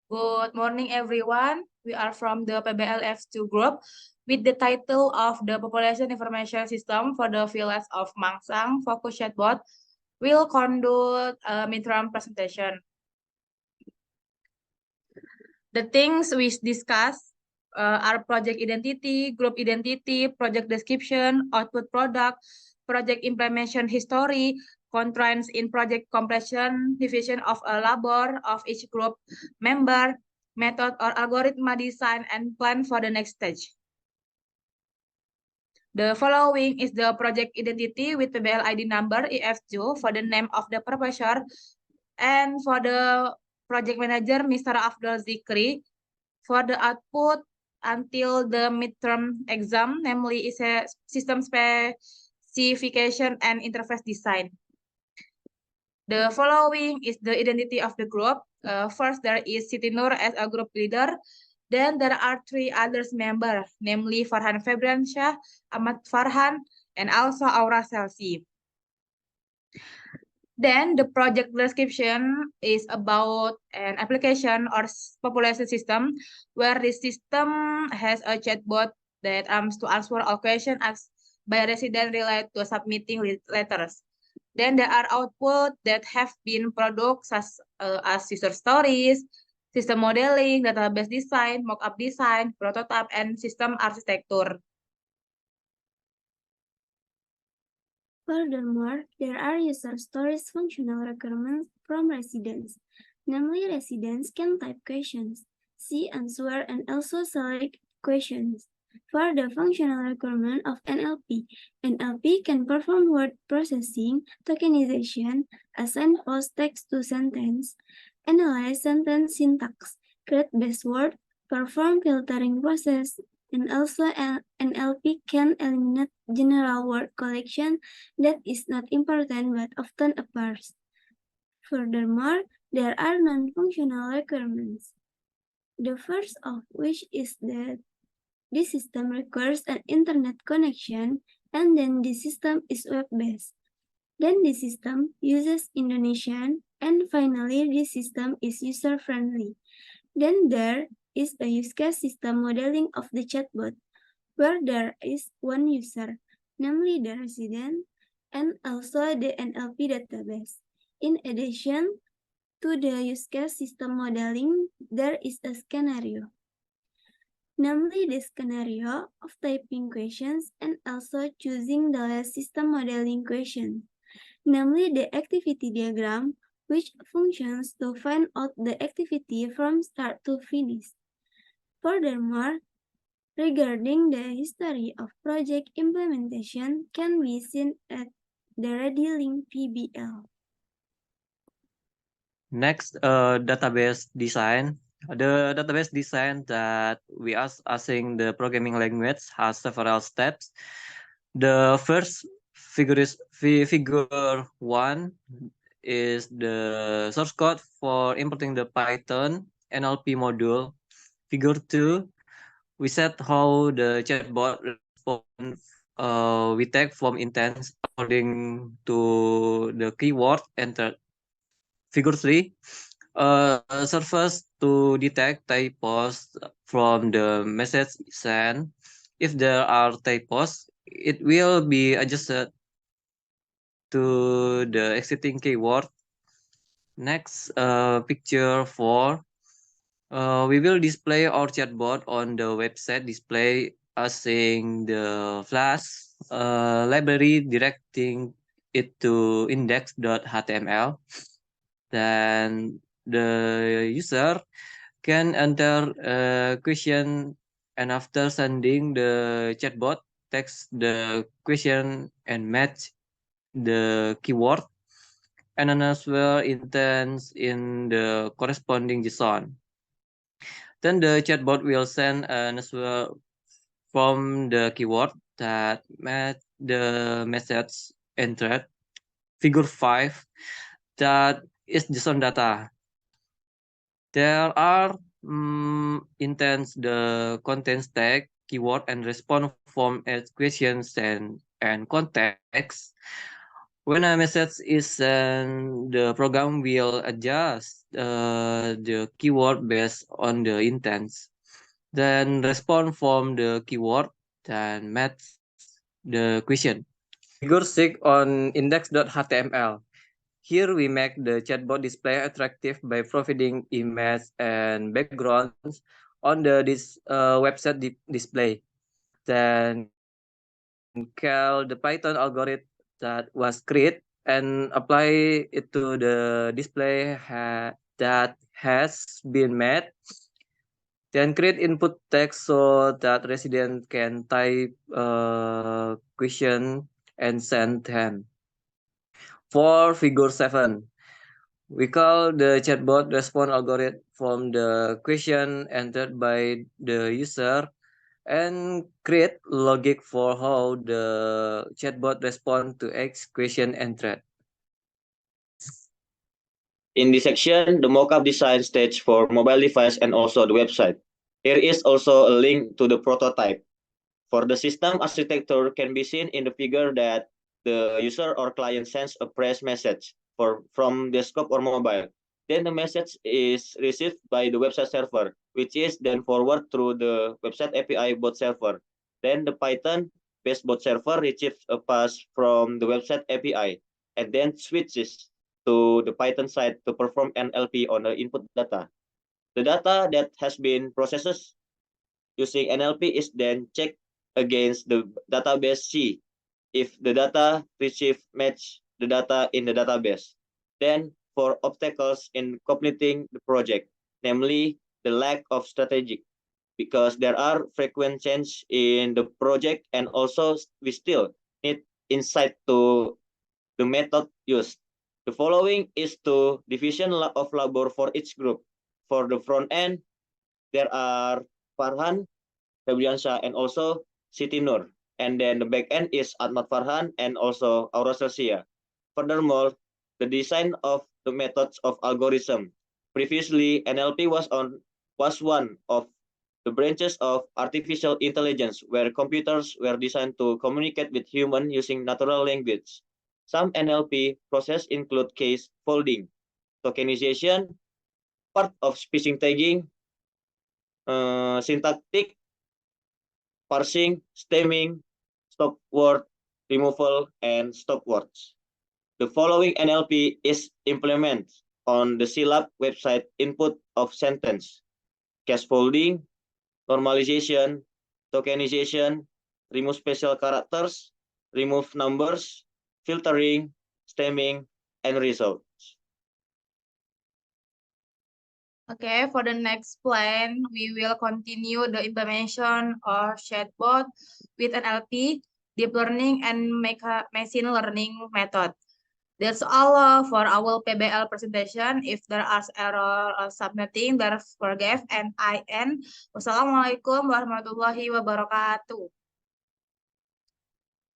Good morning, everyone. We are from the PBLF2 group with the title of the Population Information System for the village of Mangsang Focus Chatbot. Will conduct a midterm presentation. The things we discuss are project identity, group identity, project description, output product, project implementation history, constraints in project completion, division of a labor of each group member, method or algorithm design, and plan for the next stage. The following is the project identity with PBL ID number EF2 for the name of the professor and for the project manager Mr. Abdul Zikri. For the output until the midterm exam, namely is a system specification and interface design. The following is the identity of the group. First, there is Siti Nur as a group leader. Then there are three others members, namely Farhan Febriansyah, Ahmad Farhan, and also Aura Selsi. Then the project description is about an application or population system where the system has a chatbot that aims to answer all questions asked by a resident related to submitting letters. Then there are output that have been produced as user stories, system modeling, database design, mock-up design, prototype, and system architecture. Furthermore, there are user stories functional requirements from residents. Namely, residents can type questions, see answer, and also select questions. For the functional requirement of NLP, NLP can perform word processing, tokenization, assign post text to sentence, analyze sentence syntax, create base word, perform filtering process, and also NLP can eliminate general word collection that is not important but often appears. Furthermore, there are non-functional requirements. The first of which is that this system requires an internet connection and then the system is web-based. Then the system uses Indonesian and finally this system is user-friendly. Then there is a use case system modeling of the chatbot, where there is one user, namely the resident, and also the NLP database. In addition to the use case system modeling, there is a scenario, namely the scenario of typing questions and also choosing the last system modeling question, namely the activity diagram, which functions to find out the activity from start to finish. Furthermore, regarding the history of project implementation can be seen at the ReadyLink PBL. Next, database design. The database design that we are using the programming language has several steps. The first figure one is the source code for importing the Python NLP module. Figure 2, we set how the chatbot responds. We take from intents according to the keyword entered. Figure 3, serves to detect typos from the message sent. If there are typos, it will be adjusted to the existing keyword. Next, picture 4. We will display our chatbot on the website display using the Flash library directing it to index.html. Then the user can enter a question and after sending the chatbot text the question and match the keyword and an answer intents in the corresponding JSON. Then the chatbot will send an answer from the keyword that match the message entered. Figure 5, that is JSON data. There are intents the content tag, keyword, and response form as questions and context. When a message is sent, the program will adjust the keyword based on the intent, then respond from the keyword, then match the question. Figure 6 on index.html. Here we make the chatbot display attractive by providing image and backgrounds on this website display. Then call the Python algorithm that was created and apply it to the display that has been made. Then create input text so that resident can type question and send them. For figure 7, we call the chatbot response algorithm from the question entered by the user and create logic for how the chatbot respond to each question entered. In this section, the mockup design stage for mobile device and also the website. Here is also a link to the prototype. For the system architecture can be seen in the figure that the user or client sends a press message from desktop or mobile. Then the message is received by the website server, which is then forwarded through the website API bot server. Then the Python-based bot server receives a pass from the website API and then switches to the Python side to perform NLP on the input data. The data that has been processed using NLP is then checked against the database C if the data received match the data in the database. Then for obstacles in completing the project, namely the lack of strategy, because there are frequent changes in the project and also we still need insight to the method used. The following is the division of labor for each group. For the front end, there are Farhan, Febriansyah, and also Siti Nur. And then the back end is Ahmad Farhan and also Aura Celsia. Furthermore, the design of the methods of algorithm. Previously, NLP was one of the branches of artificial intelligence where computers were designed to communicate with humans using natural language. Some NLP processes include case folding, tokenization, part of speech tagging, syntactic, parsing, stemming, stop word removal, and stop words. The following NLP is implemented on the Silab website input of sentence, case folding, normalization, tokenization, remove special characters, remove numbers, filtering, stemming, and results. Okay, for the next plan, we will continue the implementation of chatbot with NLP, deep learning, and machine learning method. That's all for our PBL presentation. If there are error or submitting, there forgive and I end. Wassalamualaikum warahmatullahi wabarakatuh.